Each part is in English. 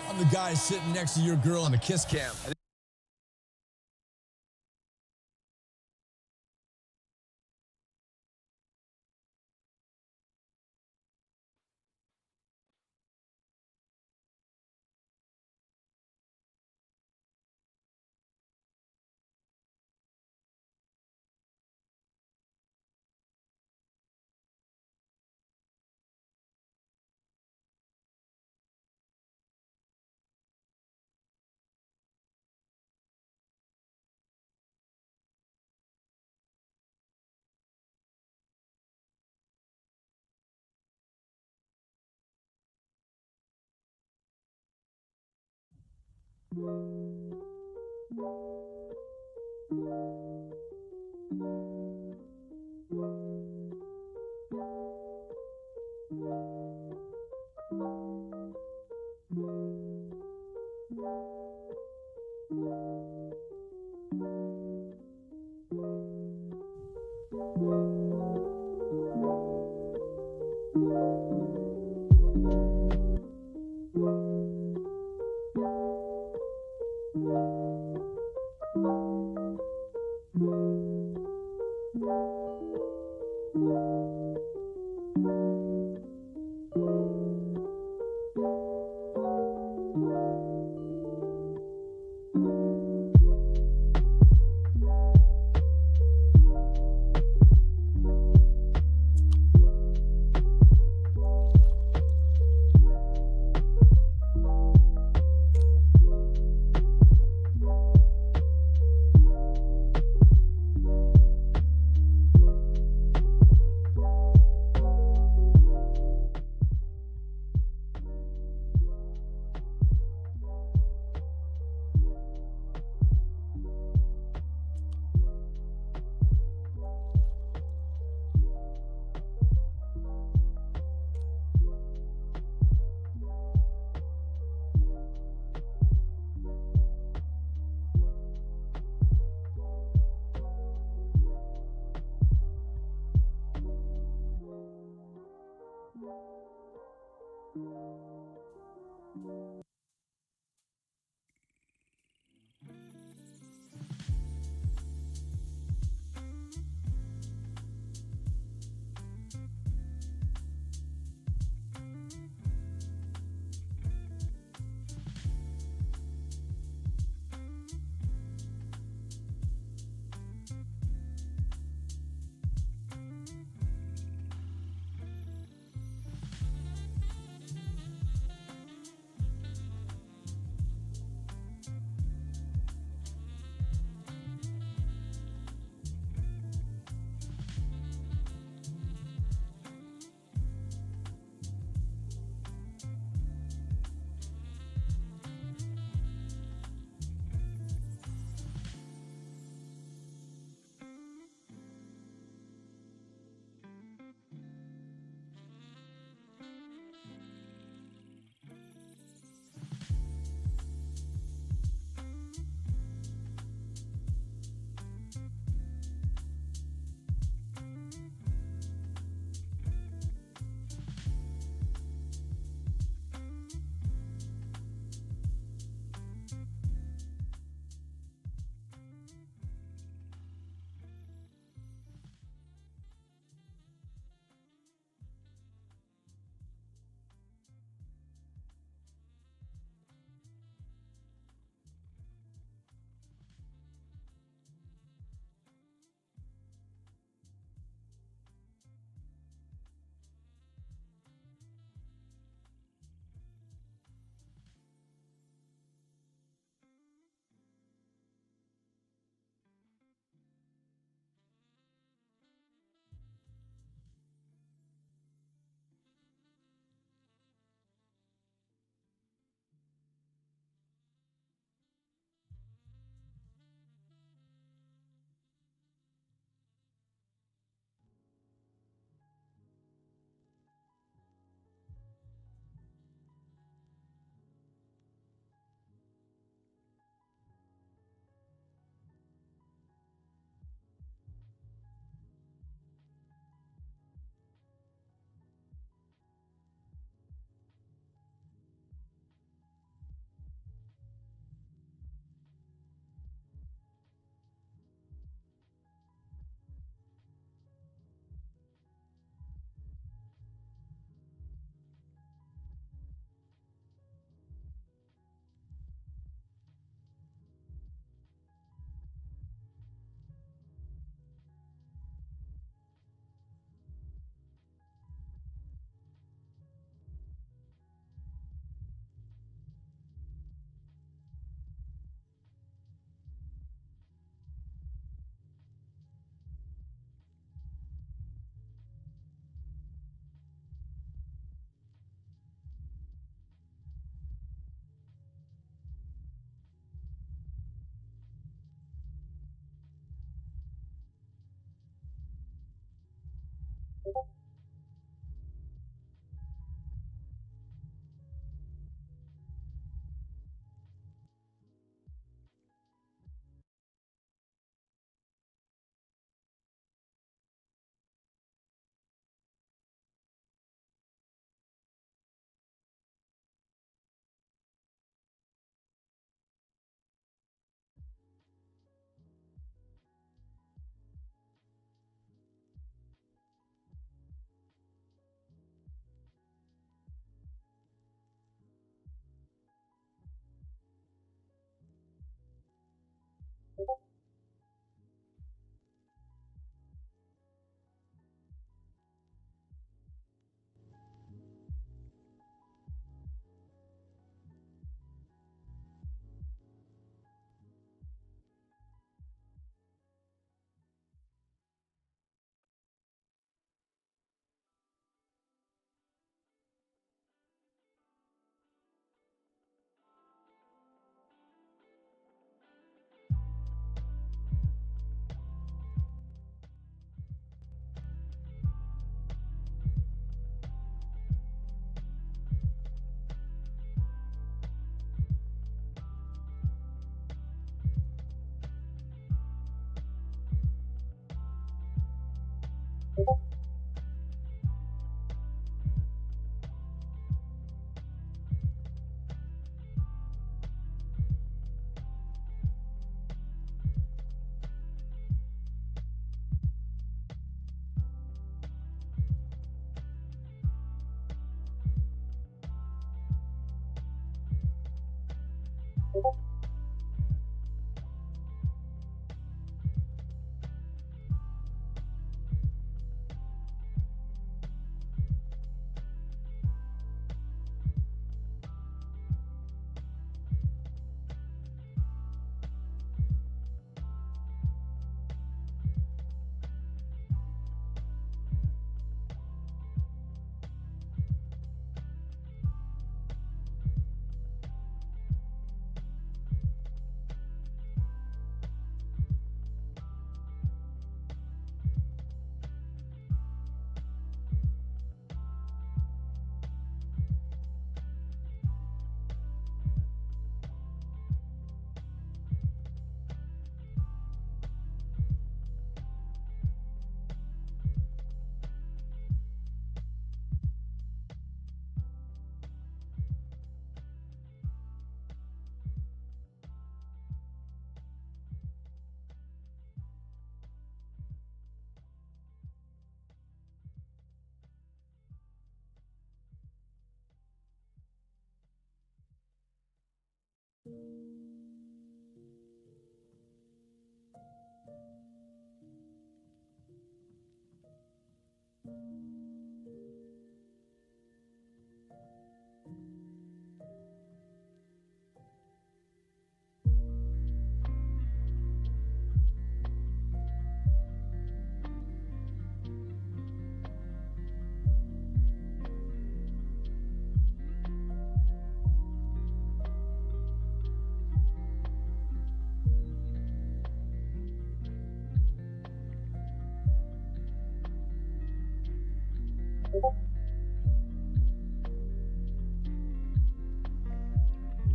I'm the guy sitting next to your girl on the kiss cam.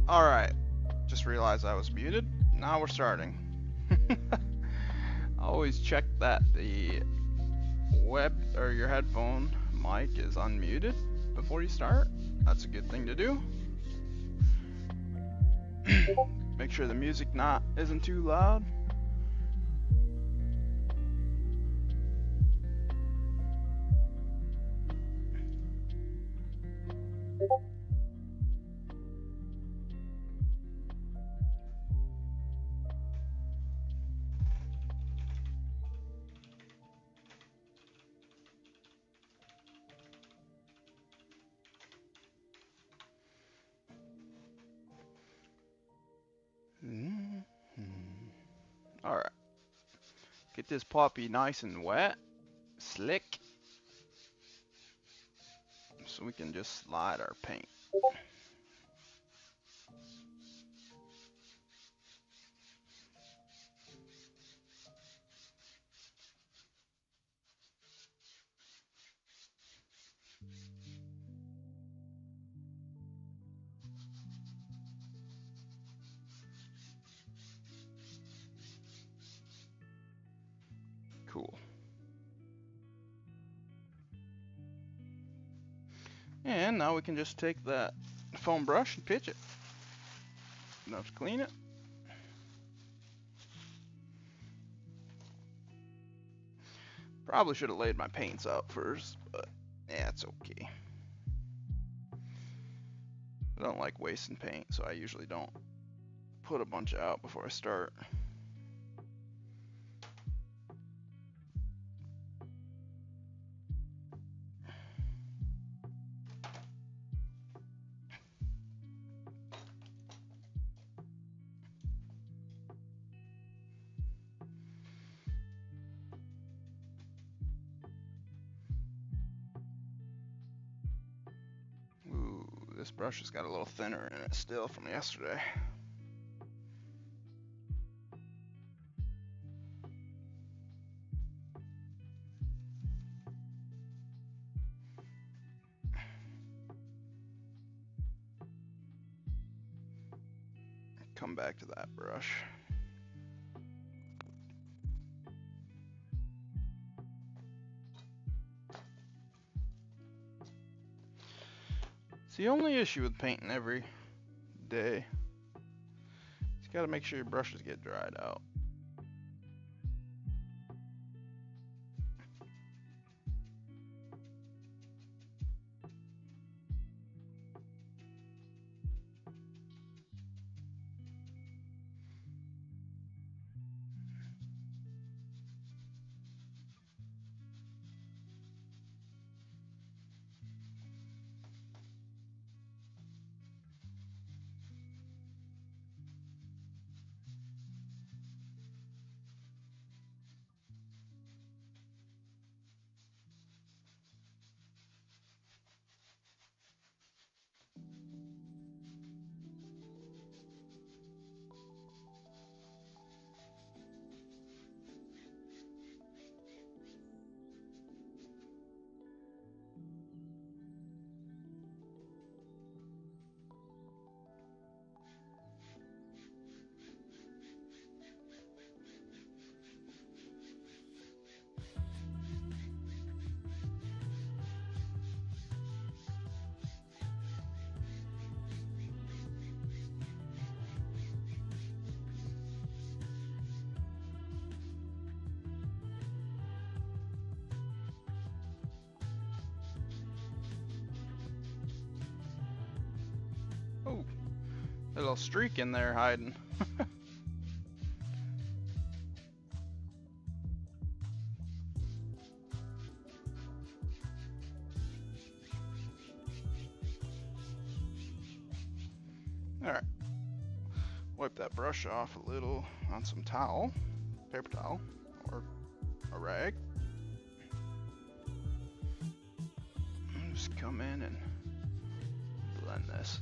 Alright, just realized I was muted. Now we're starting. Always check that the web or your headphone mic is unmuted before you start. That's a good thing to do. Make sure the music isn't too loud. Alright. Get this puppy nice and wet, slick, so we can just slide our paint. Cool. And now we can just take that foam brush and pitch it. Enough to clean it. Probably should have laid my paints out first, but yeah, it's okay. I don't like wasting paint, so I usually don't put a bunch out before I start. Ooh, this brush has got a little thinner in it still from yesterday. Come back to that brush. It's the only issue with painting every day. You gotta make sure your brushes get dried out. Oh, a little streak in there hiding. Alright, wipe that brush off a little on some towel, paper towel, or a rag. Just come in and blend this.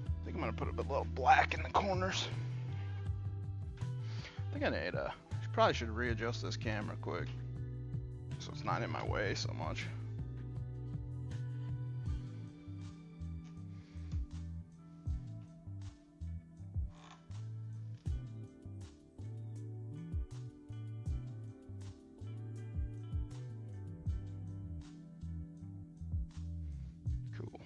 I think I'm gonna put a little black in the corners. I think I probably should readjust this camera quick so it's not in my way so much. Cool.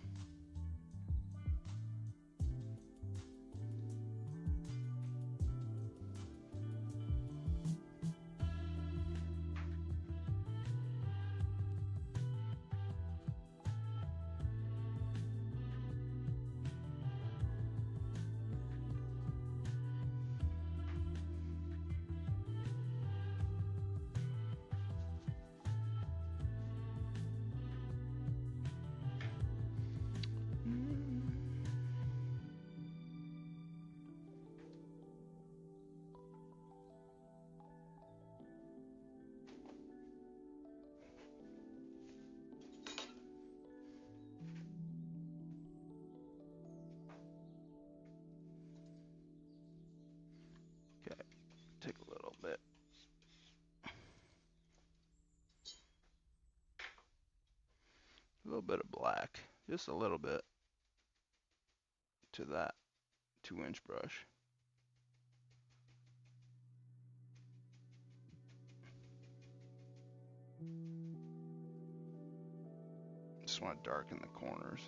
Okay, take a little bit. A little bit of black, just a little bit to that 2-inch brush. Just want to darken the corners.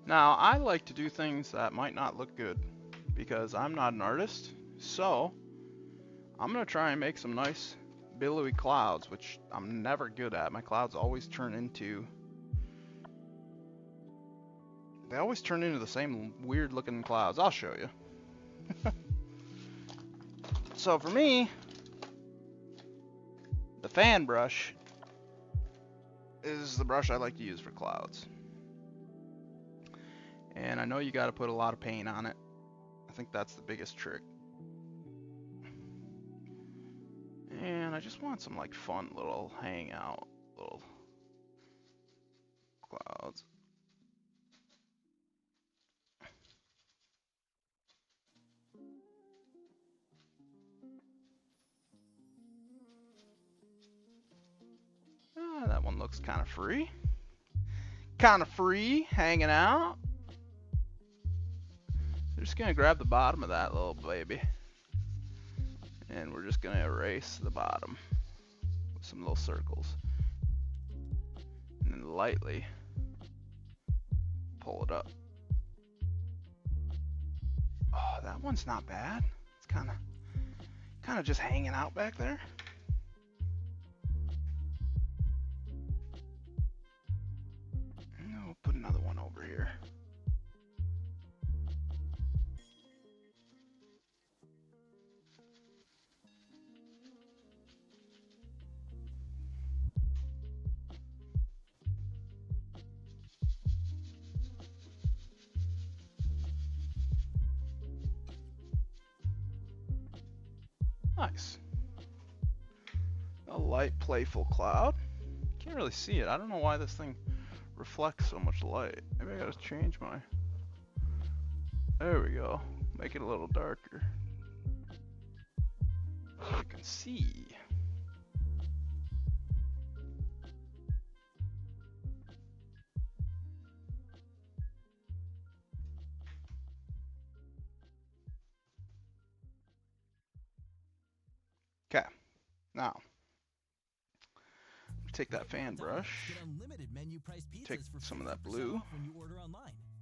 Now, I like to do things that might not look good because I'm not an artist. So, I'm going to try and make some nice billowy clouds, which I'm never good at. My clouds always turn into... They always turn into the same weird looking clouds. I'll show you. So for me, the fan brush is the brush I like to use for clouds. And I know you got to put a lot of paint on it. I think that's the biggest trick. then I just want some like fun little hangout little clouds. That one looks kind of free. Kind of free, hanging out. We're just gonna grab the bottom of that little baby. And we're just gonna erase the bottom with some little circles. And then lightly pull it up. Oh, that one's not bad. It's kind of just hanging out back there. And we'll put another one over here. Nice. A light, playful cloud. Can't really see it. I don't know why this thing reflects so much light. Maybe I gotta change my... There we go. Make it a little darker. So you can see. Okay. Now, take that fan brush, take some of that blue,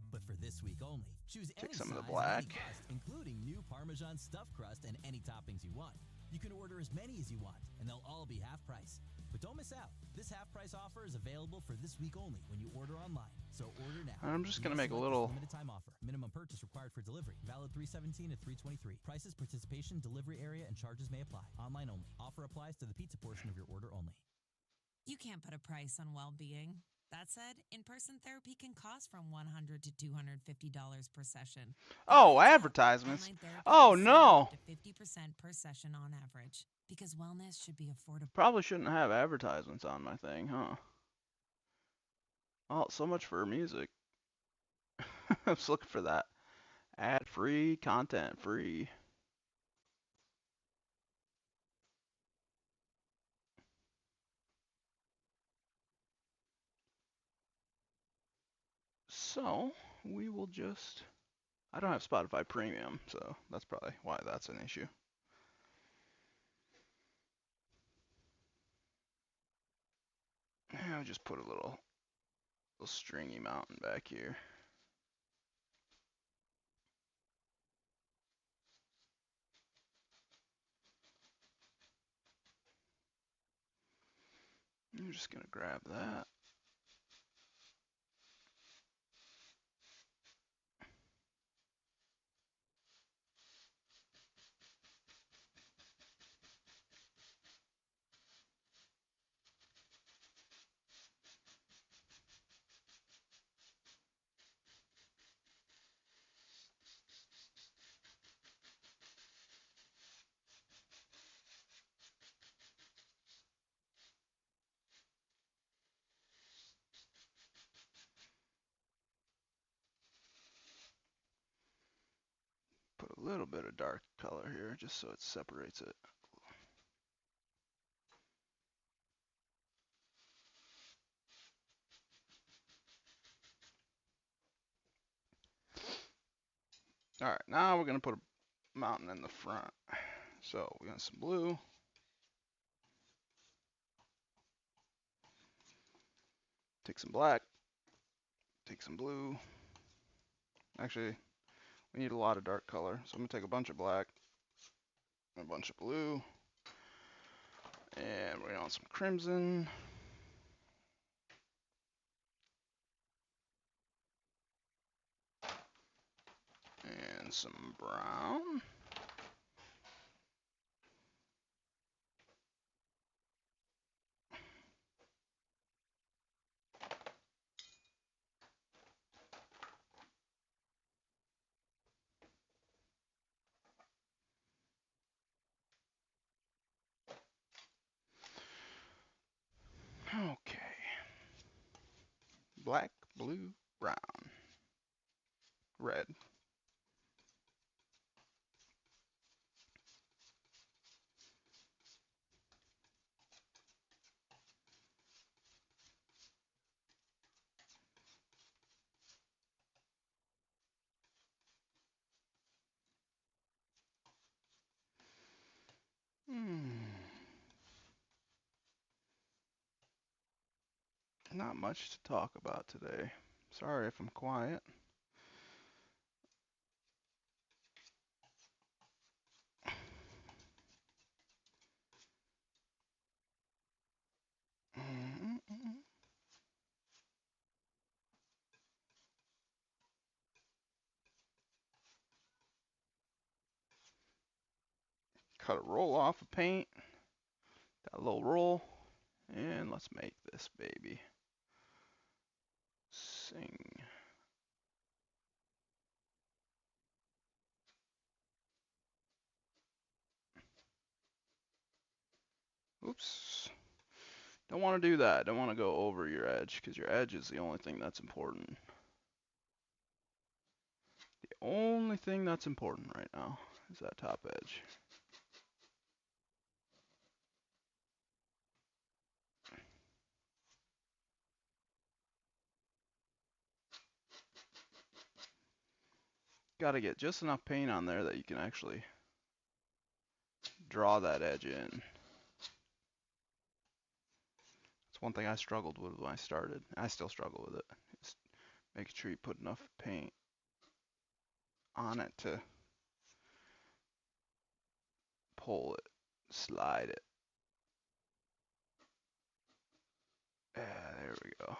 but for this week only. Choose take any some of the size, black, any crust, including new Parmesan stuffed crust and any toppings you want. You can order as many as you want, and they'll all be half price. But don't miss out. This half price offer is available for this week only when you order online. So order now. I'm just gonna make a little limited time offer. Minimum purchase required for delivery. Valid 3/17 to 3/23. Prices, participation, delivery area, and charges may apply. Online only. Offer applies to the pizza portion of your order only. You can't put a price on well-being. That said, in-person therapy can cost from $100 to $250 per session. Oh, advertisements. Oh no. Up to 50% per session on average, because wellness should be affordable. Probably shouldn't have advertisements on my thing, huh? Oh, so much for music. I was looking for that. Ad-free, content-free. So, we will just... I don't have Spotify Premium, so that's probably why that's an issue. I'll just put a little stringy mountain back here. I'm just gonna grab that. Put a little bit of dark color here just so it separates it. Alright, now we're going to put a mountain in the front. So we got some blue. Take some black. Take some blue. Actually, we need a lot of dark color. So I'm going to take a bunch of black. And a bunch of blue. And we're going to want some crimson. And some brown. Black, blue, brown, red. Not much to talk about today. Sorry if I'm quiet. Cut a roll off of paint. That little roll. And let's make this baby sing. Oops. Don't want to do that. Don't want to go over your edge because your edge is the only thing that's important. The only thing that's important right now is that top edge. Got to get just enough paint on there that you can actually draw that edge in. It's one thing I struggled with when I started. I still struggle with it. Just making sure you put enough paint on it to pull it, slide it. Yeah, there we go.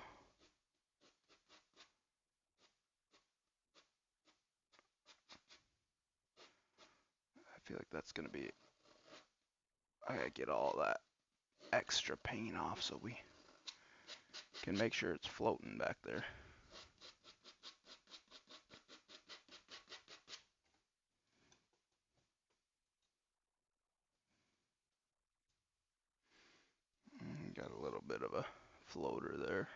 I feel like that's gonna be, I gotta get all that extra paint off so we can make sure it's floating back there. Got a little bit of a floater there.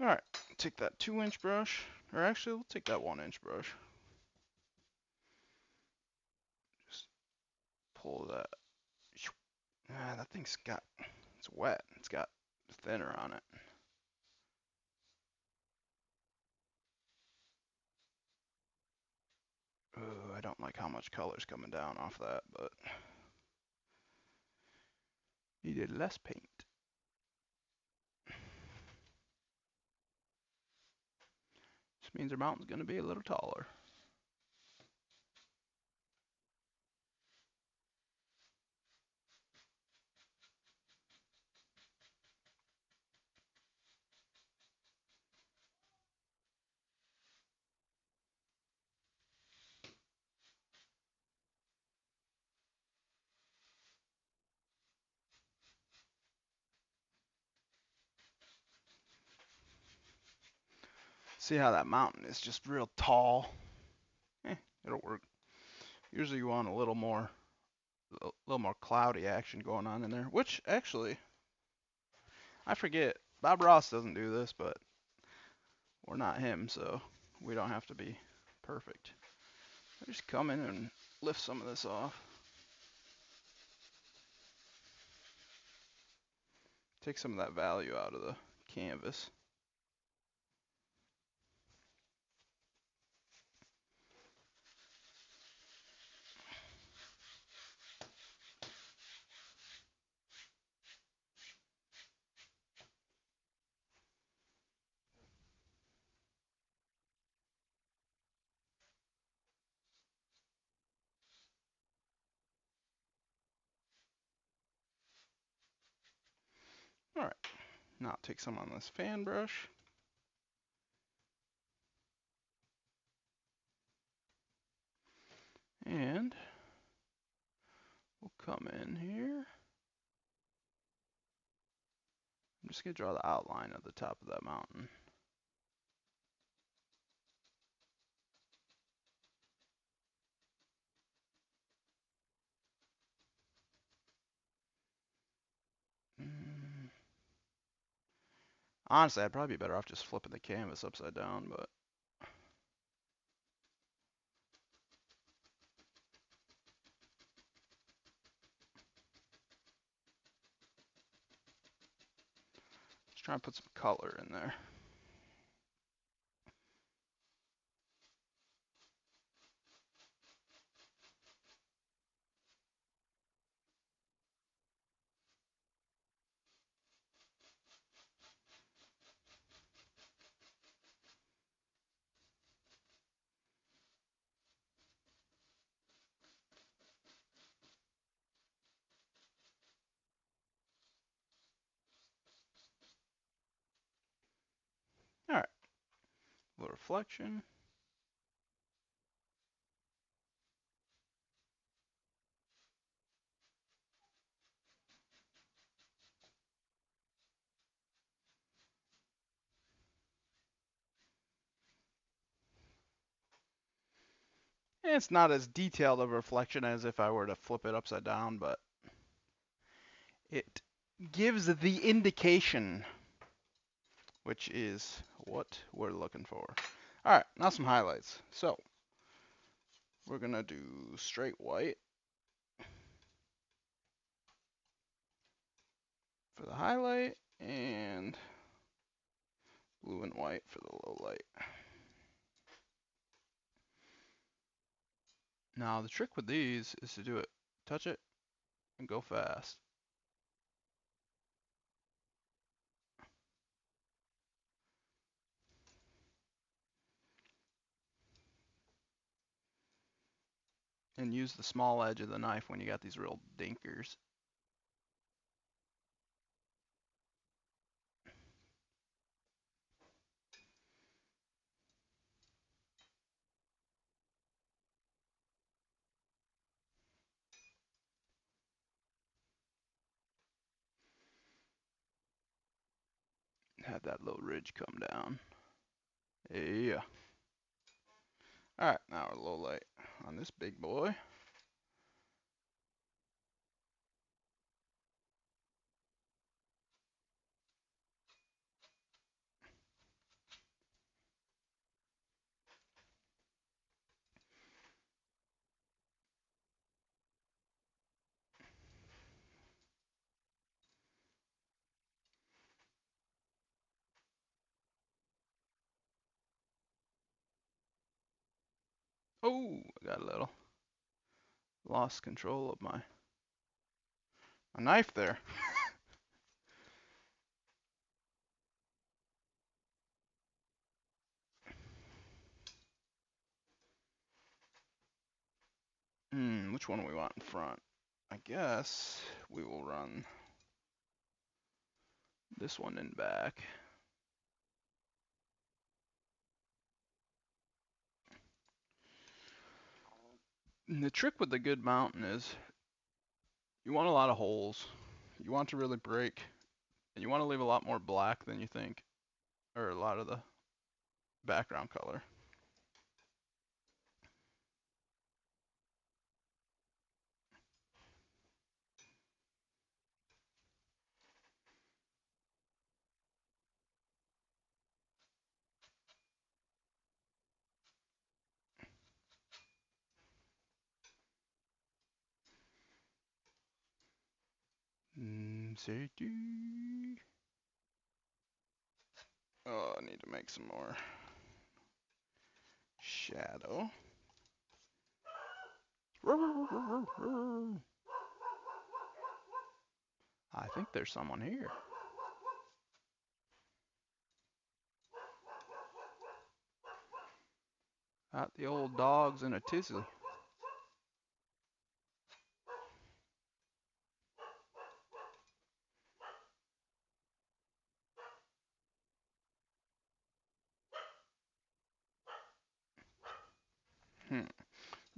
Alright, take that 2-inch brush, or actually we'll take that 1-inch brush. Just pull that. Ah, that thing's got, it's wet. It's got thinner on it. Ooh, I don't like how much color's coming down off that, but needed less paint. This means our mountain's gonna be a little taller. See how that mountain is just real tall? It'll work. Usually you want a little more cloudy action going on in there, which actually, I forget, Bob Ross doesn't do this, but we're not him, so we don't have to be perfect. I just come in and lift some of this off. Take some of that value out of the canvas. Alright, now I'll take some on this fan brush. And we'll come in here. I'm just gonna draw the outline of the top of that mountain. Honestly, I'd probably be better off just flipping the canvas upside down, but just trying to put some color in there. All right, a little reflection. It's not as detailed of a reflection as if I were to flip it upside down, but it gives the indication, which is what we're looking for. All right, now some highlights. So we're gonna do straight white for the highlight and blue and white for the low light. Now the trick with these is to do it, touch it, and go fast. And use the small edge of the knife when you got these real dinkers. Have that little ridge come down. Yeah. Alright, now a low light on this big boy. Oh, I got a little lost control of my knife there. Which one do we want in front? I guess we will run this one in back. And the trick with the good mountain is you want a lot of holes. You want to really break, and you want to leave a lot more black than you think, or a lot of the background color. Safety. Oh, I need to make some more shadow. I think there's someone here. Got the old dogs in a tizzy.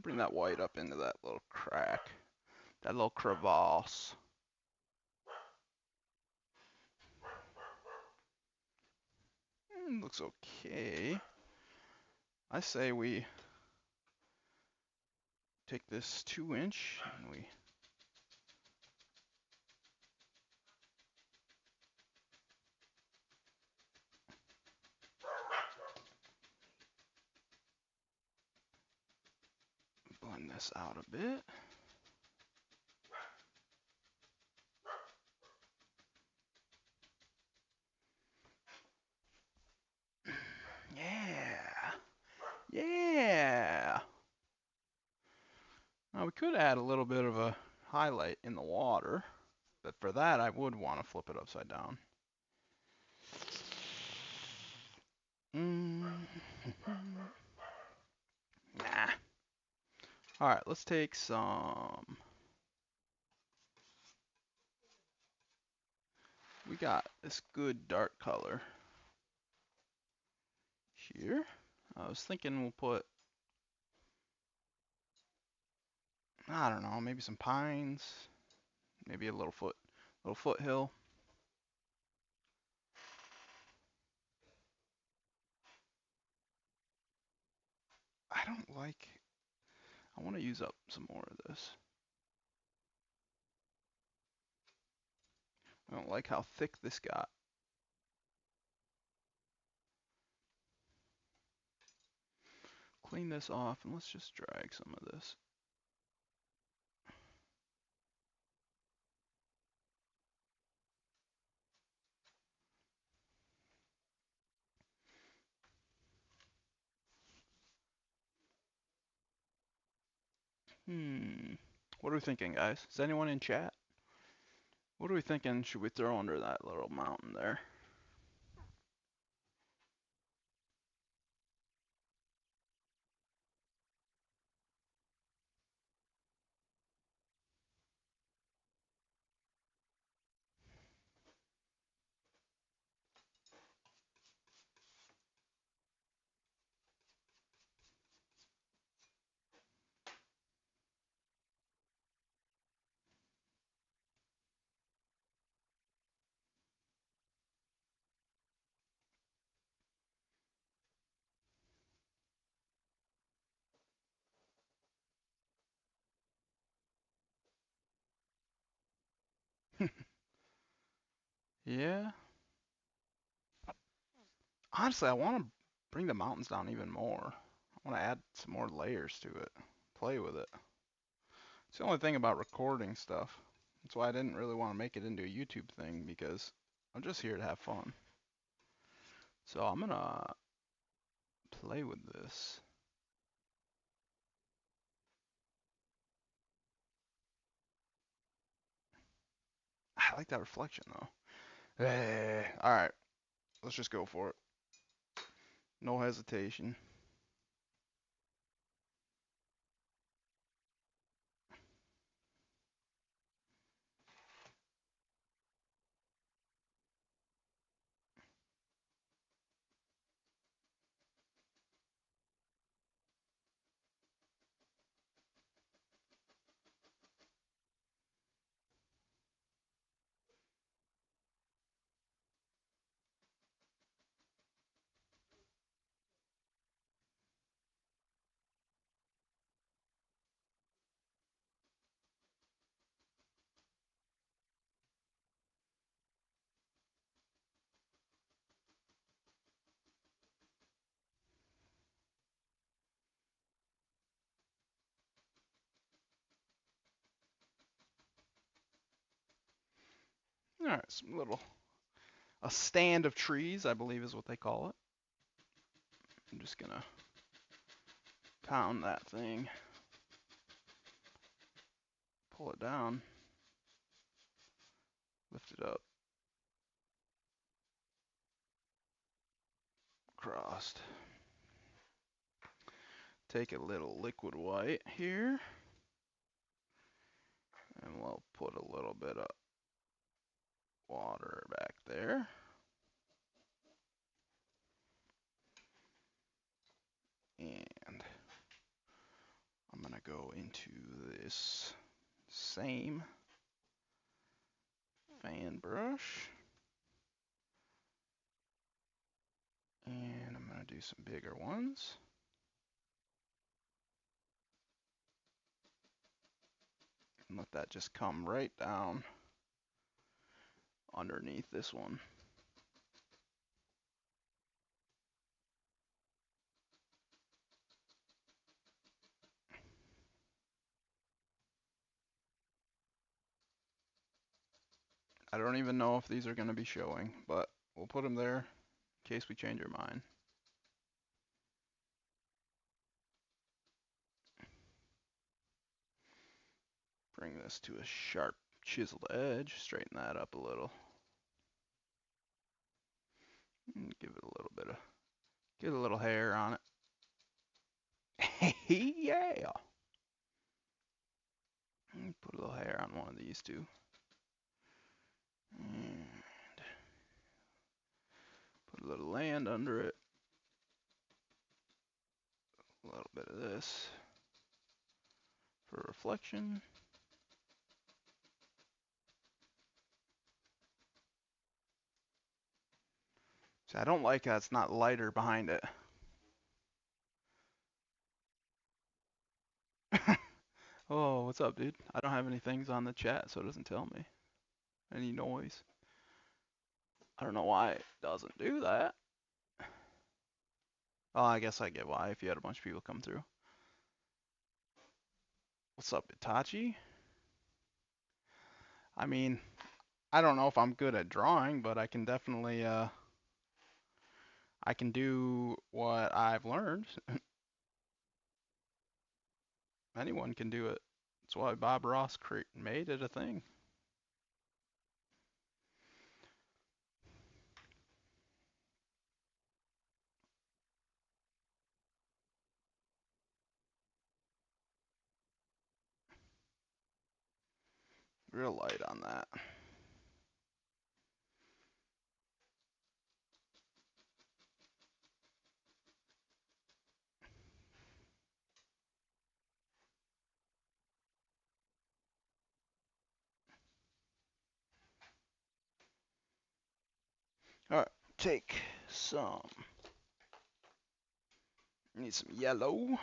Bring that white up into that little crack, that little crevasse. Looks okay. I say we take this 2-inch and we blend this out a bit. Yeah. Yeah. Now we could add a little bit of a highlight in the water, but for that I would want to flip it upside down. Nah. Alright, let's take some. We got this good dark color here. I was thinking we'll put, I don't know, maybe some pines, maybe a little foothill. I don't like, I want to use up some more of this. I don't like how thick this got. Clean this off and let's just drag some of this. What are we thinking, guys? Is anyone in chat? What are we thinking should we throw under that little mountain there? Yeah. Honestly, I want to bring the mountains down even more. I want to add some more layers to it. Play with it. It's the only thing about recording stuff. That's why I didn't really want to make it into a YouTube thing, because I'm just here to have fun. So I'm gonna play with this. I like that reflection though. Alright, let's just go for it. No hesitation. Alright, some little, a stand of trees, I believe is what they call it. I'm just gonna pound that thing. Pull it down. Lift it up. Crossed. Take a little liquid white here. And we'll put a little bit of water back there. And I'm gonna go into this same fan brush do some bigger ones. And let that just come right down underneath this one. I don't even know if these are going to be showing, but we'll put them there in case we change our mind. Bring this to a sharp chiseled edge, straighten that up a little. And give it a little bit of, get a little hair on it. Yeah! And put a little hair on one of these two. And put a little land under it. A little bit of this for reflection. See, I don't like that it's not lighter behind it. Oh, what's up, dude? I don't have any things on the chat, so it doesn't tell me. Any noise. I don't know why it doesn't do that. Oh, I guess I get why if you had a bunch of people come through. What's up, Itachi? I mean, I don't know if I'm good at drawing, but I can definitely, I can do what I've learned. Anyone can do it. That's why Bob Ross made it a thing. Real light on that. Alright, take some. Need some yellow.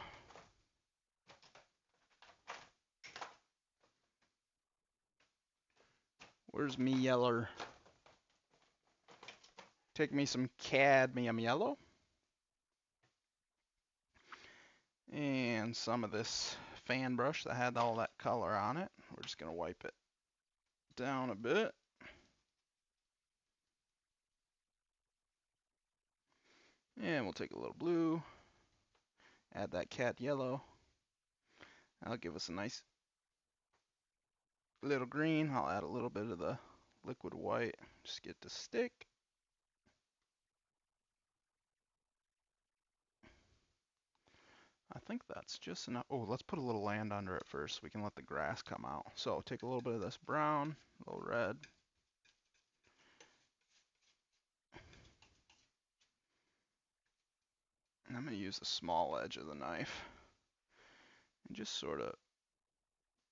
Where's me yeller? Take me some cadmium yellow. And some of this fan brush that had all that color on it. We're just going to wipe it down a bit. And we'll take a little blue. Add that cat yellow. That'll give us a nice little green. I'll add a little bit of the liquid white. Just get to stick. I think that's just enough. Oh, let's put a little land under it first so we can let the grass come out. So take a little bit of this brown, a little red. And I'm going to use the small edge of the knife and just sort of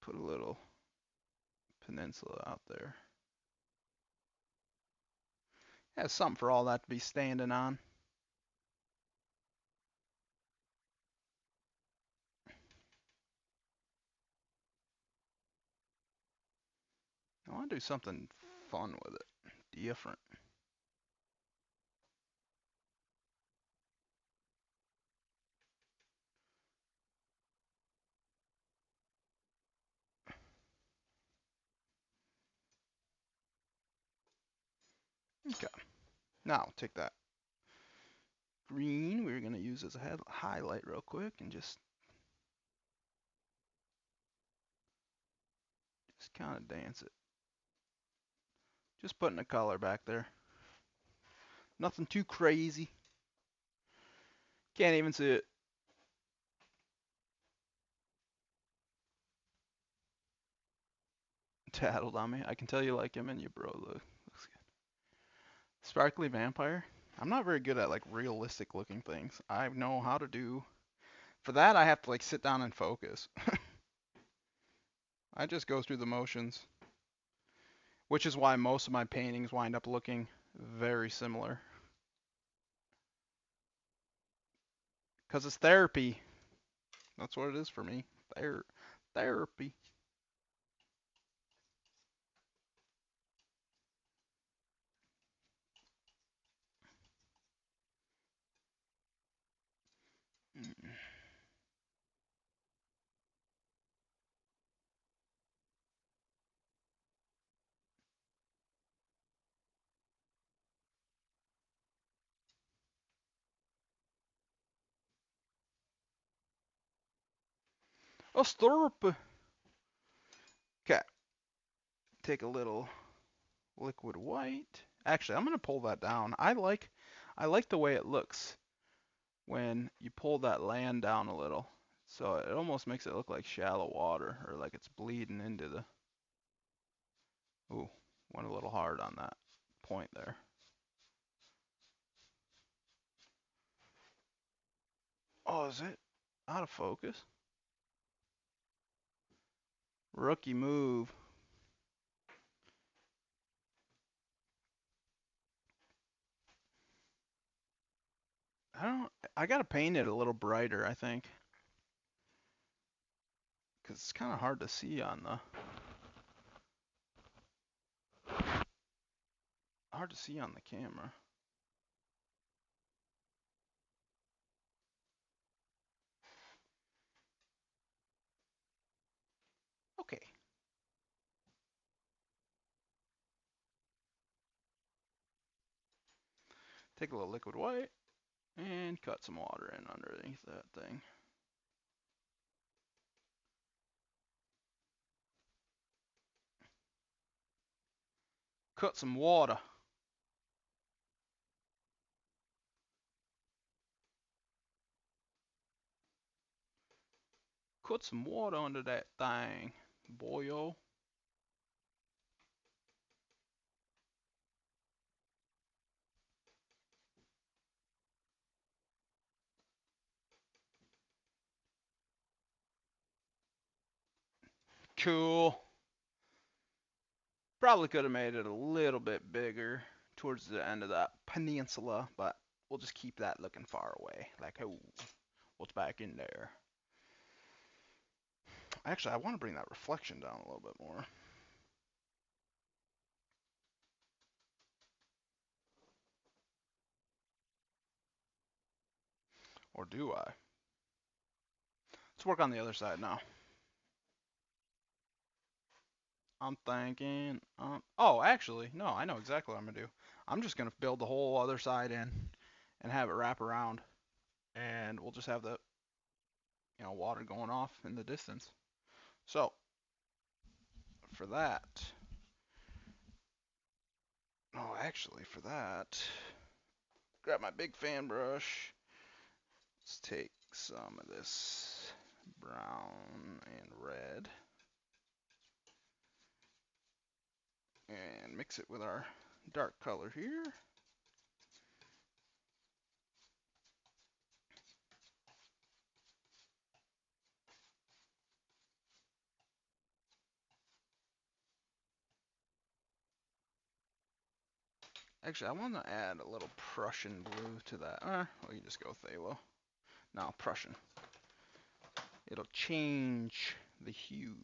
put a little peninsula out there. Yeah, something for all that to be standing on. I want to do something fun with it, different. Okay, now take that green we're going to use as a highlight real quick and just kind of dance it. Just putting a color back there. Nothing too crazy. Can't even see it. Tattled on me. I can tell you like him and you, bro. Looks good. Sparkly vampire. I'm not very good at like realistic looking things. I know how to do. For that, I have to like sit down and focus. I just go through the motions, which is why most of my paintings wind up looking very similar. Because it's therapy. That's what it is for me. Therapy. A slurp. Okay. Take a little liquid white. Actually, I'm gonna pull that down. I like the way it looks when you pull that land down a little. So it almost makes it look like shallow water, or like it's bleeding into the. Ooh, went a little hard on that point there. Oh, is it out of focus? Rookie move. I gotta paint it a little brighter, I think. Because it's kind of hard to see on the. Hard to see on the camera. Okay. Take a little liquid white and cut some water in underneath that thing. Cut some water. Cut some water under that thing, boyo. Cool. Probably could have made it a little bit bigger towards the end of that peninsula, but we'll just keep that looking far away. Like, oh, what's back in there? Actually, I want to bring that reflection down a little bit more. Or do I? Let's work on the other side now. I'm thinking, oh, actually, no, I know exactly what I'm gonna do. I'm just gonna build the whole other side in and have it wrap around, and we'll just have the, water going off in the distance. So, for that, for that, grab my big fan brush. Let's take some of this brown and red and mix it with our dark color here. Actually, I want to add a little Prussian blue to that. We can just go Phthalo. No, Prussian. It'll change the hue.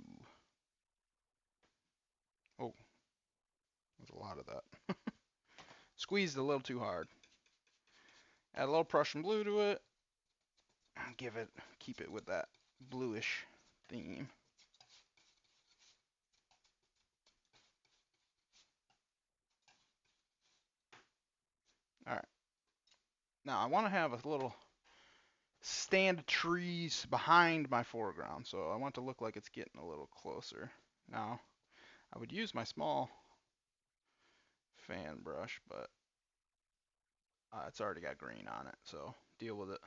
Oh, there's a lot of that. Squeezed a little too hard. Add a little Prussian blue to it. Keep it with that bluish theme. All right. Now I want to have a little stand of trees behind my foreground, so I want it to look like it's getting a little closer. Now, I would use my small fan brush, but it's already got green on it, so deal with it.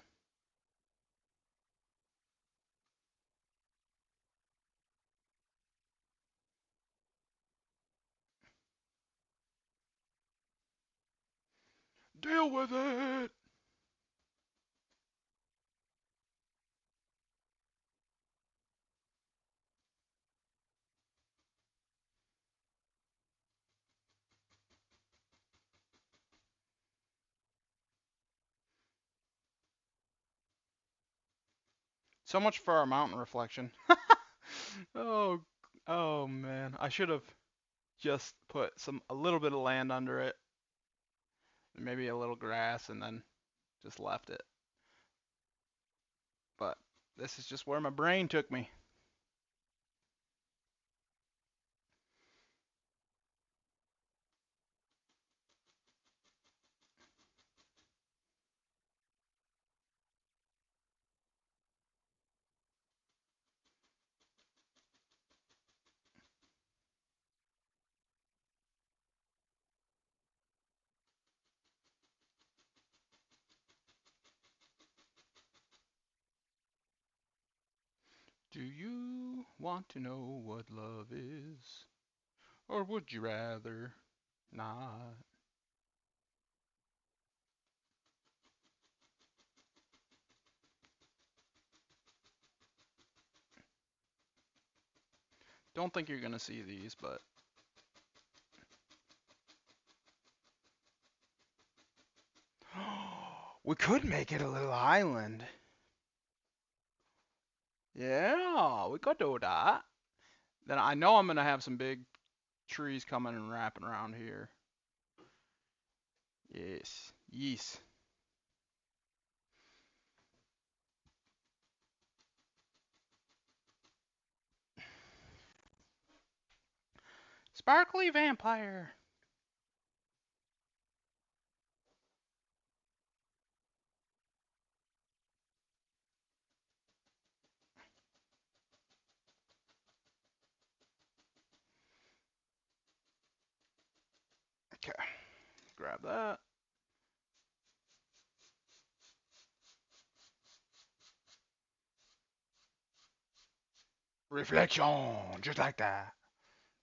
Deal with it! So much for our mountain reflection. Oh, oh man. I should have just put a little bit of land under it, maybe a little grass, and then just left it. But this is just where my brain took me. Do you want to know what love is? Or would you rather not? Don't think you're gonna see these, but we could make it a little island. Yeah, we could do that. Then I know I'm gonna have some big trees coming and wrapping around here. Yes, yes. Sparkly vampire. Okay, grab that. Reflection, just like that.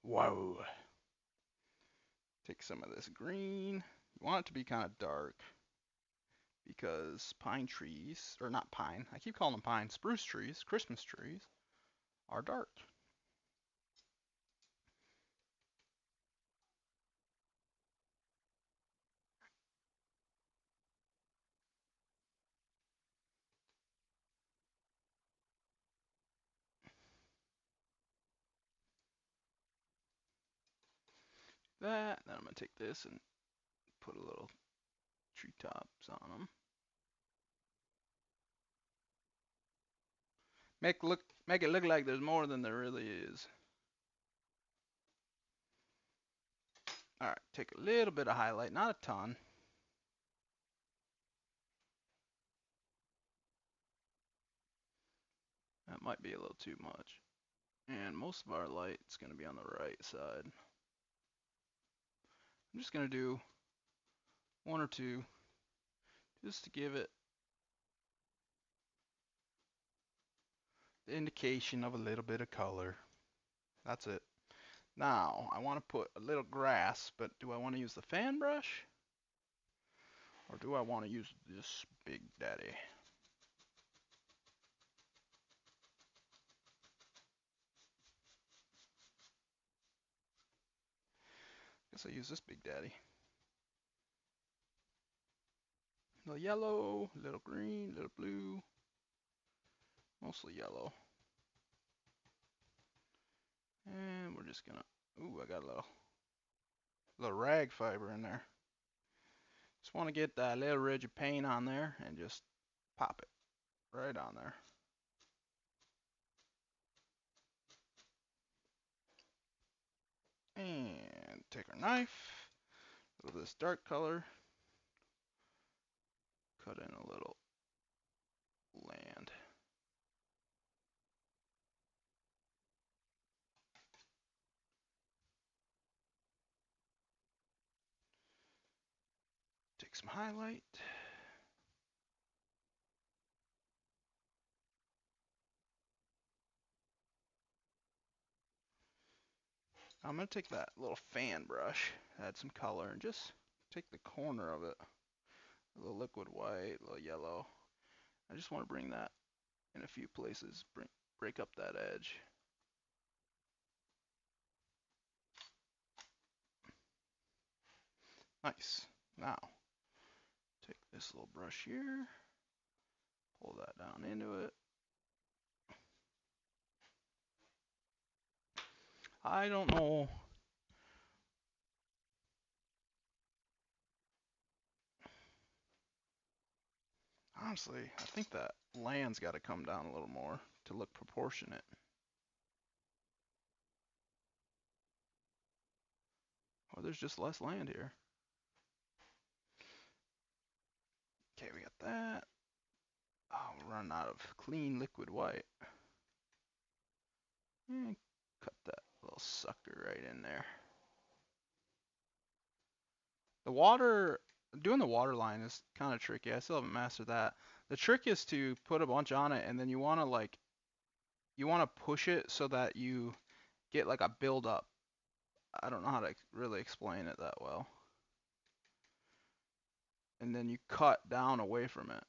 Whoa. Take some of this green. You want it to be kind of dark because pine trees, or not pine, I keep calling them pine, spruce trees, Christmas trees, are dark. That, then I'm gonna take this and put a little treetops on them. Make it look like there's more than there really is. All right, take a little bit of highlight, not a ton. That might be a little too much. And most of our light's gonna be on the right side. I'm just gonna do one or two just to give it the indication of a little bit of color. That's it. Now, I want to put a little grass, but do I want to use the fan brush? Or do I want to use this big daddy? Guess I use this big daddy. A little yellow, a little green, a little blue. Mostly yellow. And we're just gonna, ooh, I got a little rag fiber in there. Just want to get that little ridge of paint on there and just pop it right on there. And take our knife, a little of this dark color, cut in a little land. Take some highlight. I'm going to take that little fan brush, add some color, and just take the corner of it. A little liquid white, a little yellow. I just want to bring that in a few places, break up that edge. Nice. Now, take this little brush here, pull that down into it, I don't know. Honestly, I think that land's got to come down a little more to look proportionate. Or there's just less land here. Okay, we got that. Oh, we're running out of clean liquid white. Cut that little sucker right in there. The water, doing the water line is kind of tricky. I still haven't mastered that. The trick is to put a bunch on it, and then you want to push it so that you get like a build up. I don't know how to really explain it that well. And then you cut down away from it.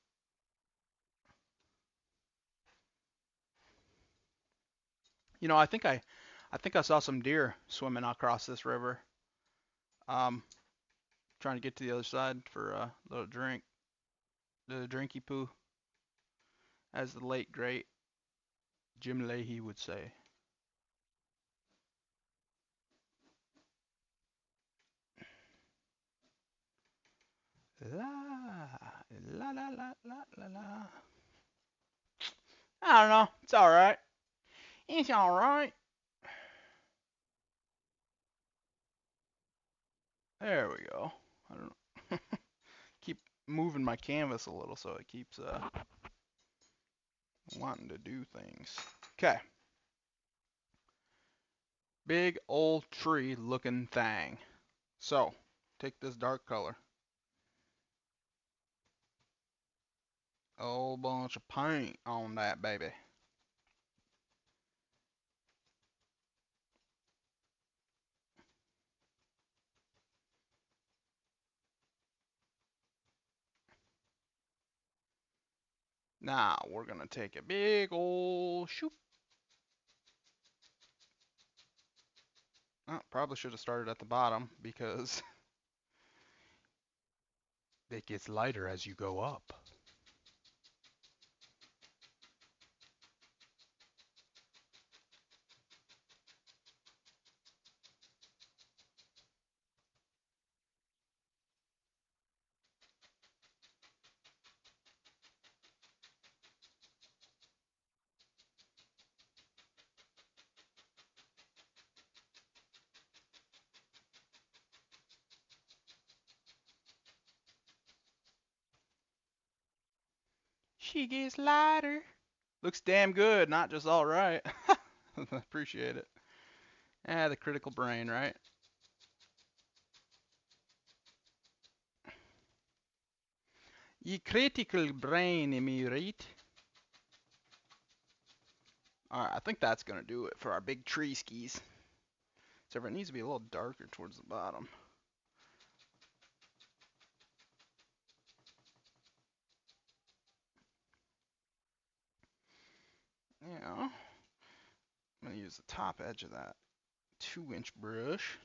You know, I think I saw some deer swimming across this river. Trying to get to the other side for a little drink. The drinky poo, as the late great Jim Leahy would say. La la la la la la la. I don't know. It's all right. It's all right. There we go. I don't know. Keep moving my canvas a little so it keeps wanting to do things. Okay. Big old tree looking thing. So, take this dark color. A whole bunch of paint on that baby. Now we're gonna take a big old shoop. Oh, probably should have started at the bottom because it gets lighter as you go up. She gets lighter. Looks damn good, not just all right. Appreciate it. Ah, the critical brain, right? Ye critical brain, am I right? Alright, I think that's gonna do it for our big tree skis. Except for it needs to be a little darker towards the bottom. Yeah. I'm gonna use the top edge of that 2-inch brush.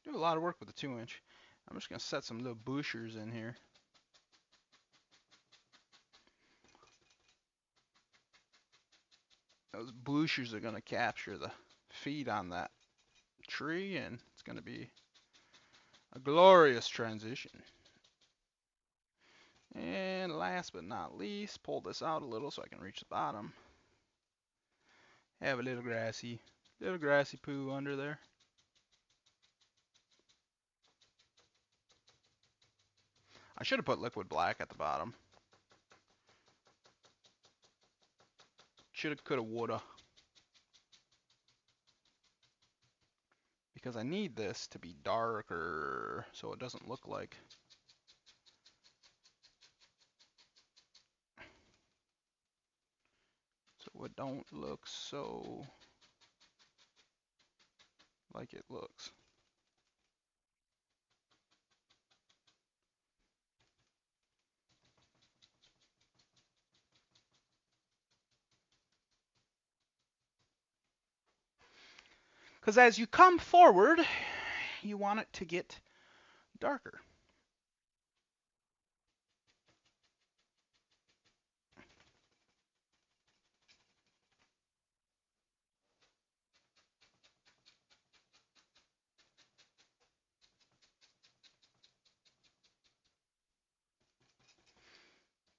Do a lot of work with the 2-inch. I'm just gonna set some little bushers in here. Those bushers are gonna capture the feed on that tree, and it's gonna be a glorious transition. And last but not least, pull this out a little so I can reach the bottom. Have a little grassy poo under there. I should have put liquid black at the bottom. Shoulda, coulda, woulda. Because I need this to be darker so it doesn't look like it don't look so like it looks. Because as you come forward, you want it to get darker.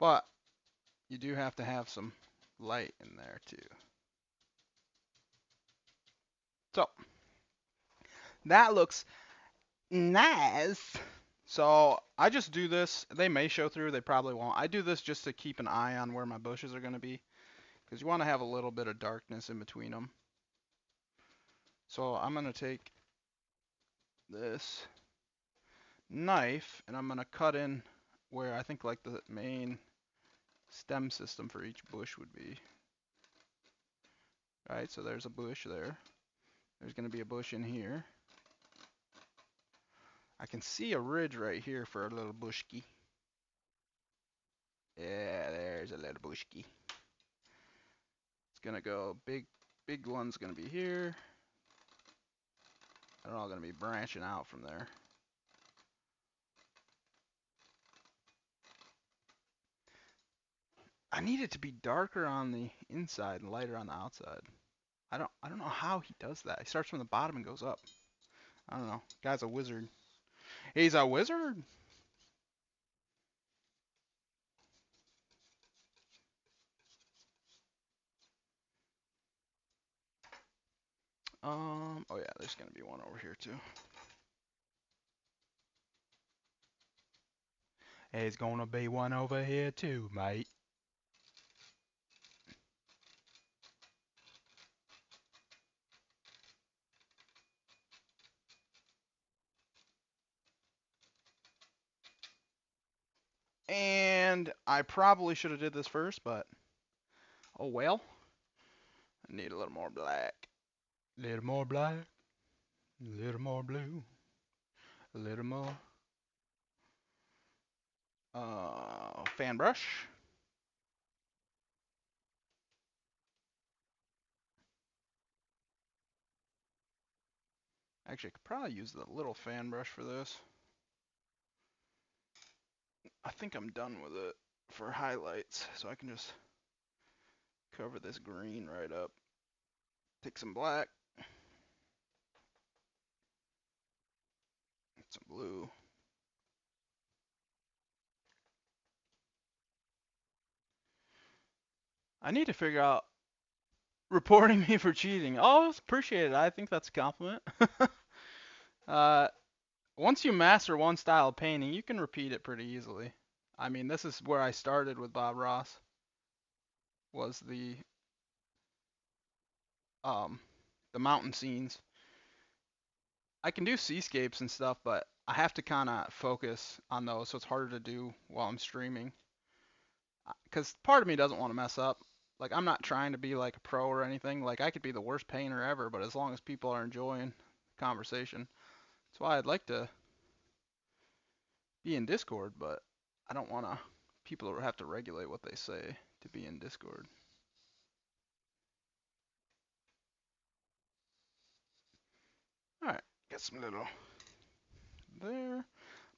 But you do have to have some light in there too. So that looks nice. So I just do this. They may show through, they probably won't. I do this just to keep an eye on where my bushes are going to be, because you want to have a little bit of darkness in between them. So I'm going to take this knife and I'm going to cut in where I think like the main stem system for each bush would be. Right, so there's a bush there. There's going to be a bush in here. I can see a ridge right here for a little bushki. Yeah, there's a little bushki. It's gonna go big one's gonna be here. They're all gonna be branching out from there. I need it to be darker on the inside and lighter on the outside. I don't know how he does that. He starts from the bottom and goes up. I don't know. Guy's a wizard. He's a wizard. Oh yeah, there's gonna be one over here too. There's gonna be one over here too, mate. And I probably should have did this first, but oh well. I need a little more black. A little more black. A little more blue. A little more fan brush. Actually, I could probably use the little fan brush for this. I think I'm done with it for highlights, so I can just cover this green right up. Take some black. Some blue. I need to figure out reporting me for cheating. Oh, appreciate it. I think that's a compliment. Once you master one style of painting, you can repeat it pretty easily. I mean, this is where I started with Bob Ross. Was the mountain scenes. I can do seascapes and stuff, but I have to kind of focus on those, so it's harder to do while I'm streaming. Because part of me doesn't want to mess up. Like, I'm not trying to be like a pro or anything. Like, I could be the worst painter ever, but as long as people are enjoying the conversation. That's why I'd like to be in Discord, but I don't want to. People have to regulate what they say to be in Discord. Alright, get some little there.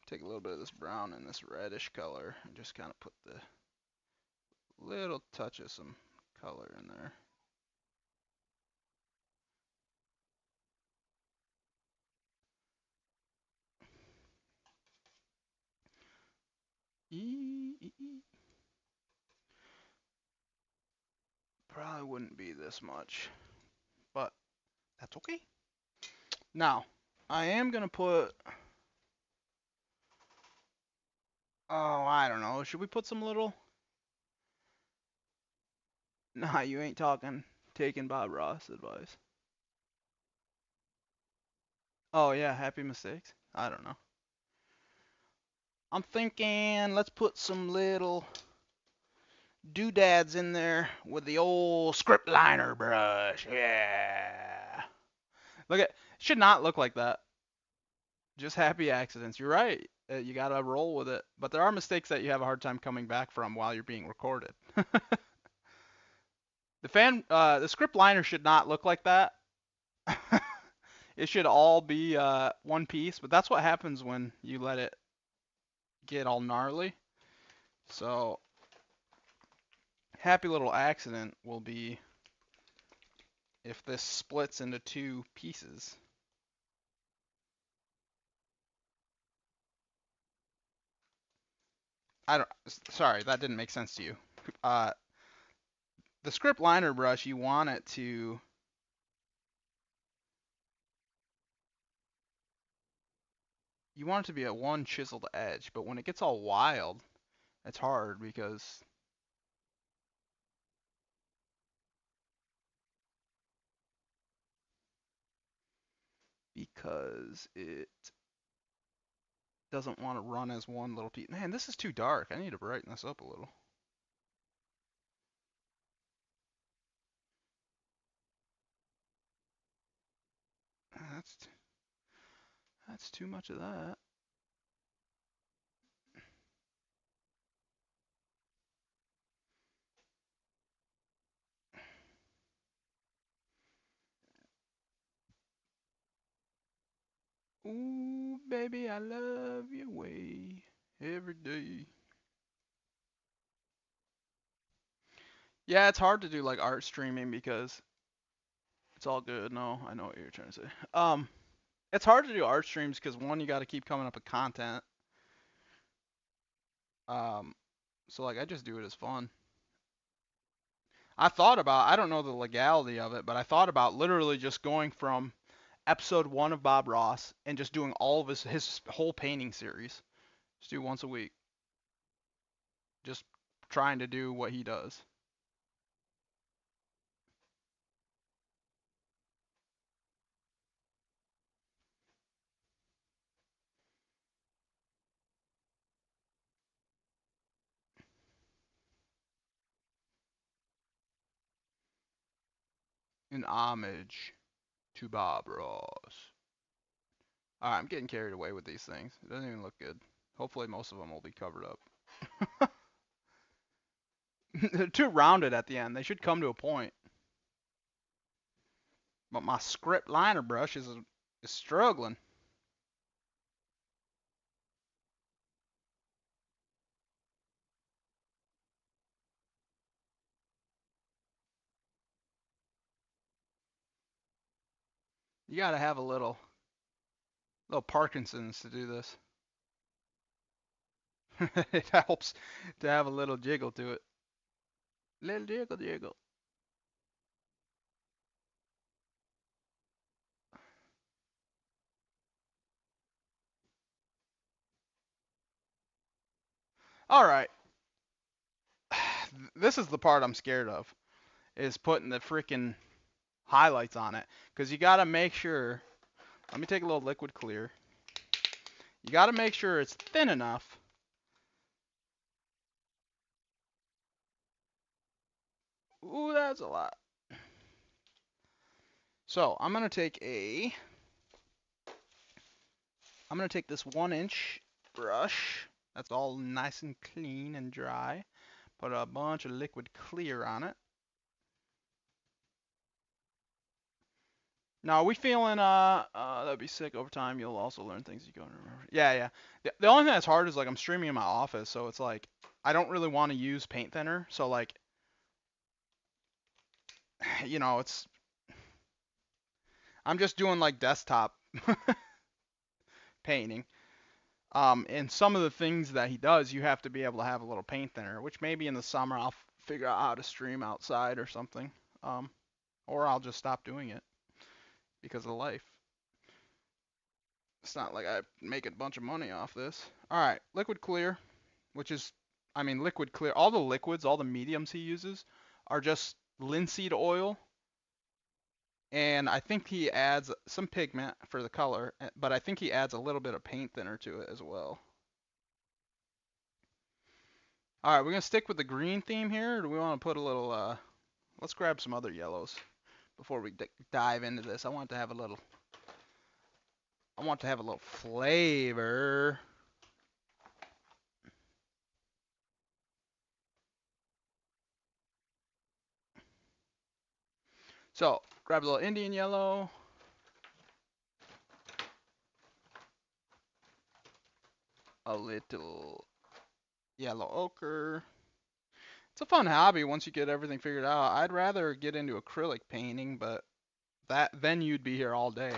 Take a little bit of this brown and this reddish color and just kind of put the little touch of some color in there. Probably wouldn't be this much, but that's okay. Now, I am gonna put, oh, I don't know, should we put some little, nah, you ain't taking Bob Ross advice. Oh yeah, happy mistakes? I don't know. I'm thinking let's put some little doodads in there with the old script liner brush. Yeah. Look at, should not look like that. Just happy accidents. You're right. You gotta roll with it. But there are mistakes that you have a hard time coming back from while you're being recorded. The script liner should not look like that. It should all be one piece, but that's what happens when you let it get all gnarly. So, happy little accident will be if this splits into two pieces. I don't. Sorry, that didn't make sense to you. Uh, the script liner brush, you want it to. You want it to be a one chiseled edge, but when it gets all wild, it's hard because it doesn't want to run as one little piece. Man, this is too dark. I need to brighten this up a little. That's that's too much of that. Ooh, baby, I love your way every day. Yeah, it's hard to do like art streaming because it's all good. No, I know what you're trying to say. It's hard to do art streams because one, you got to keep coming up with content. Um, so like I just do it as fun. I don't know the legality of it, but I thought about literally just going from episode 1 of Bob Ross and just doing all of his whole painting series. Just do once a week. Just trying to do what he does. In homage to Bob Ross. Alright, I'm getting carried away with these things. It doesn't even look good. Hopefully most of them will be covered up. They're too rounded at the end. They should come to a point. But my script liner brush is struggling. You gotta have a little Parkinson's to do this. It helps to have a little jiggle to it. Little jiggle jiggle. Alright. This is the part I'm scared of. Is putting the freaking highlights on it. Because you gotta make sure. Let me take a little liquid clear. You gotta make sure it's thin enough. Ooh, that's a lot. So I'm gonna take this 1-inch brush. That's all nice and clean and dry. Put a bunch of liquid clear on it. Now, are we feeling that'd be sick. Over time, you'll also learn things you don't remember. Yeah, yeah. The only thing that's hard is like I'm streaming in my office, so it's like I don't really want to use paint thinner. So like, it's I'm just doing like desktop painting. And some of the things that he does, you have to be able to have a little paint thinner, which maybe in the summer I'll figure out how to stream outside or something. Or I'll just stop doing it because of life. It's not like I make a bunch of money off this. All right, liquid clear, which is, liquid clear. All the liquids, all the mediums he uses are just linseed oil. And I think he adds some pigment for the color, but I think he adds a little bit of paint thinner to it as well. All right, we're gonna stick with the green theme here, or do we want to put a little? Let's grab some other yellows before we dive into this. I want to have a little flavor. So grab a little Indian yellow. A little yellow ochre. It's a fun hobby once you get everything figured out. I'd rather get into acrylic painting, but then you'd be here all day.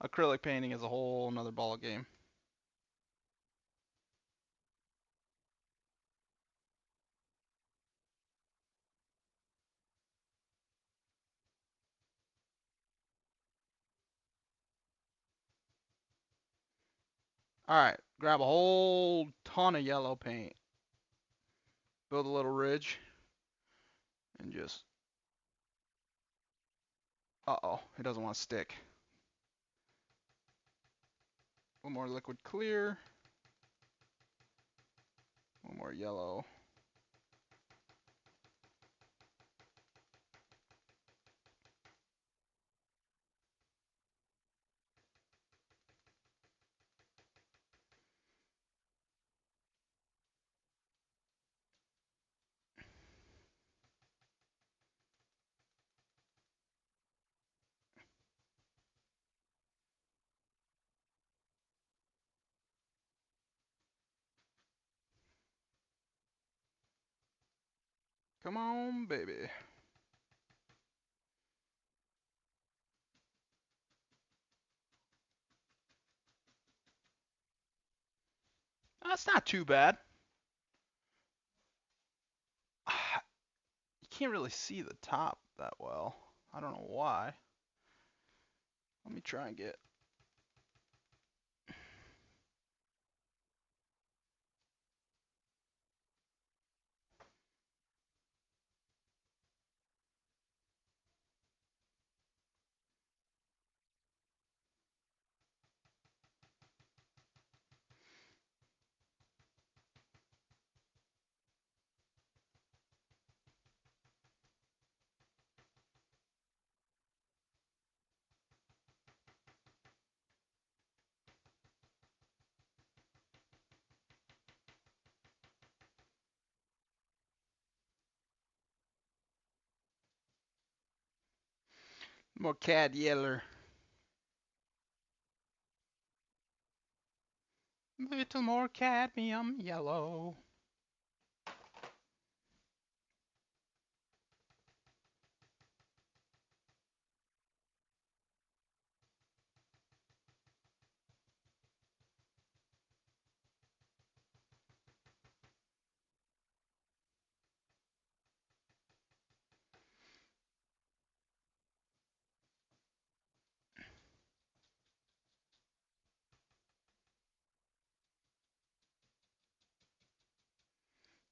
Acrylic painting is a whole another ball game. Alright, grab a whole ton of yellow paint. Build a little ridge. And just... Uh-oh, it doesn't want to stick. One more liquid clear. One more yellow. Come on, baby. That's not too bad. You can't really see the top that well. I don't know why. Let me try and get... More cad yeller. Little more cadmium yellow.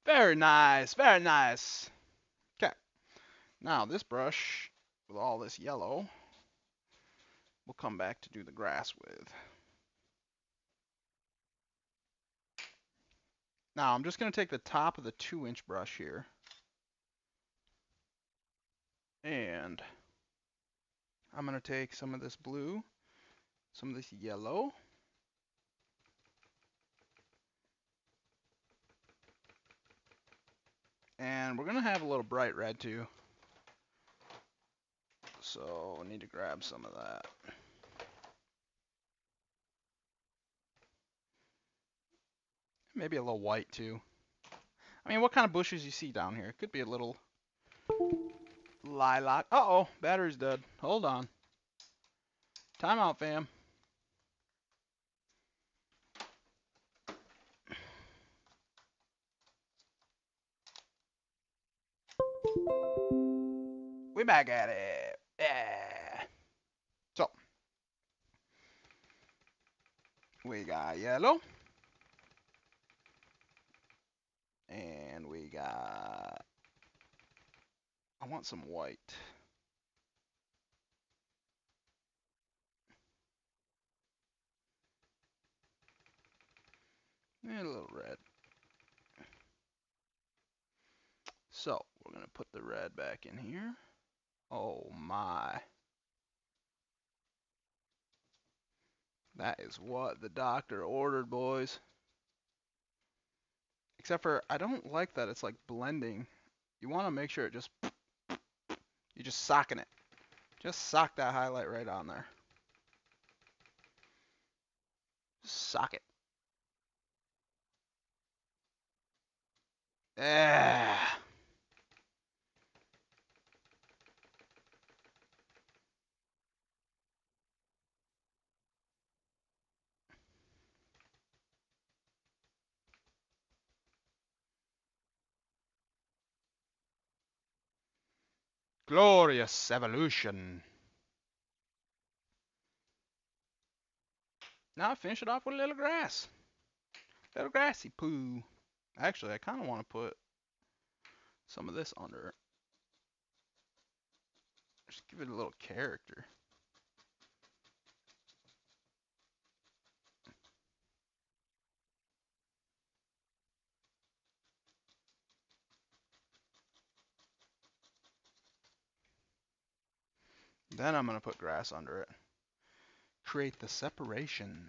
Very nice, very nice. Okay, now this brush with all this yellow, we'll come back to do the grass with. Now I'm just going to take the top of the 2-inch brush here and I'm going to take some of this blue, some of this yellow, and we're going to have a little bright red too. So I need to grab some of that. Maybe a little white too. I mean, what kind of bushes you see down here? It could be a little lilac. Uh-oh, battery's dead. Hold on. Timeout, fam. We back at it. Yeah. So, we got yellow. And we got... I want some white. And a little red. So, we're going to put the red back in here. Oh my. That is what the doctor ordered, boys. Except for, I don't like that it's like blending. You want to make sure it just... You're just socking it. Just sock that highlight right on there. Sock it. Yeah. Glorious evolution. Now I finish it off with a little grass. Little grassy poo. Actually, I kind of want to put some of this under it. Just give it a little character. Then I'm going to put grass under it. Create the separation.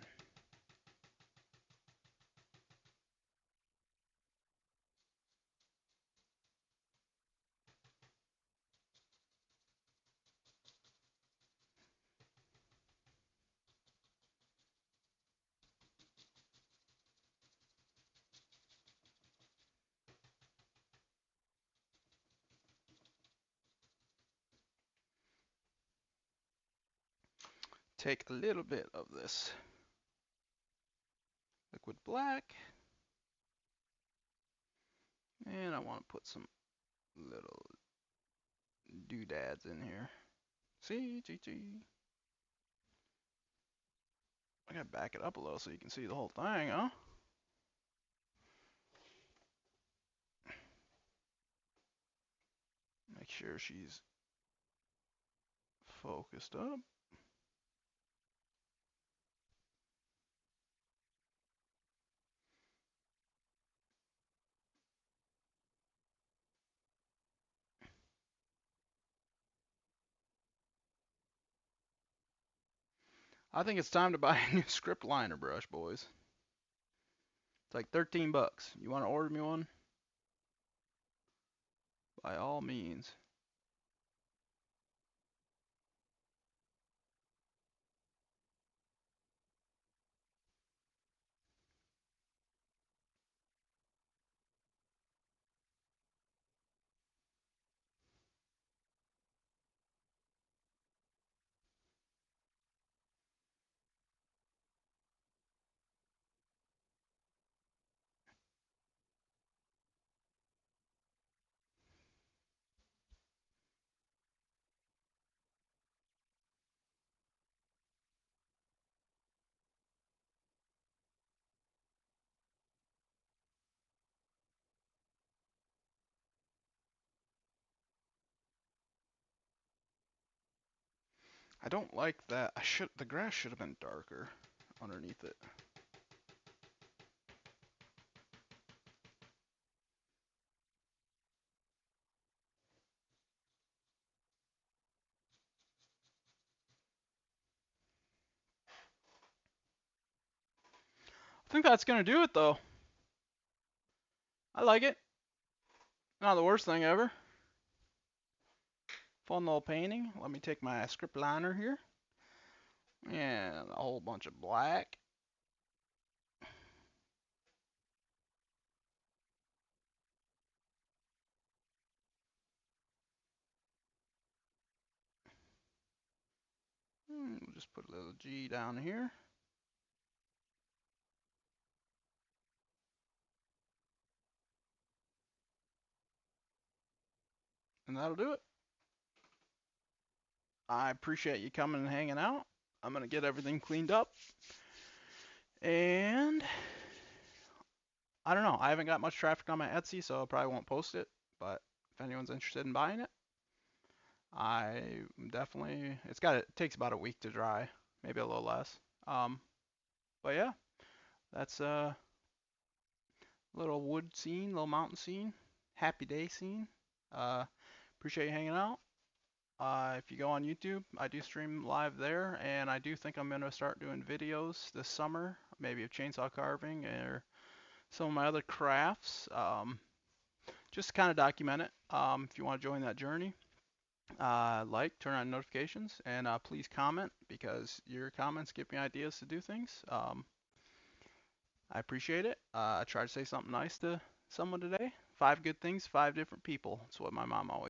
Take a little bit of this liquid black. And I want to put some little doodads in here. See, I gotta back it up a little so you can see the whole thing, huh? Make sure she's focused up. I think it's time to buy a new script liner brush, boys. It's like 13 bucks. You want to order me one? By all means. I don't like that. The grass should have been darker underneath it. I think that's gonna do it though. I like it. Not the worst thing ever. Fun little painting. Let me take my script liner here. And a whole bunch of black. We'll just put a little G down here. And that'll do it. I appreciate you coming and hanging out. I'm going to get everything cleaned up. And I don't know. I haven't got much traffic on my Etsy, so I probably won't post it. But if anyone's interested in buying it, I definitely. It takes about a week to dry, maybe a little less. But yeah, that's a little wood scene, little mountain scene, happy day scene. Appreciate you hanging out. If you go on YouTube, I do stream live there, and I do think I'm going to start doing videos this summer, maybe of chainsaw carving or some of my other crafts, just to kind of document it. If you want to join that journey, turn on notifications, and please comment, because your comments give me ideas to do things. I appreciate it. I tried to say something nice to someone today. 5 good things, 5 different people. That's what my mom always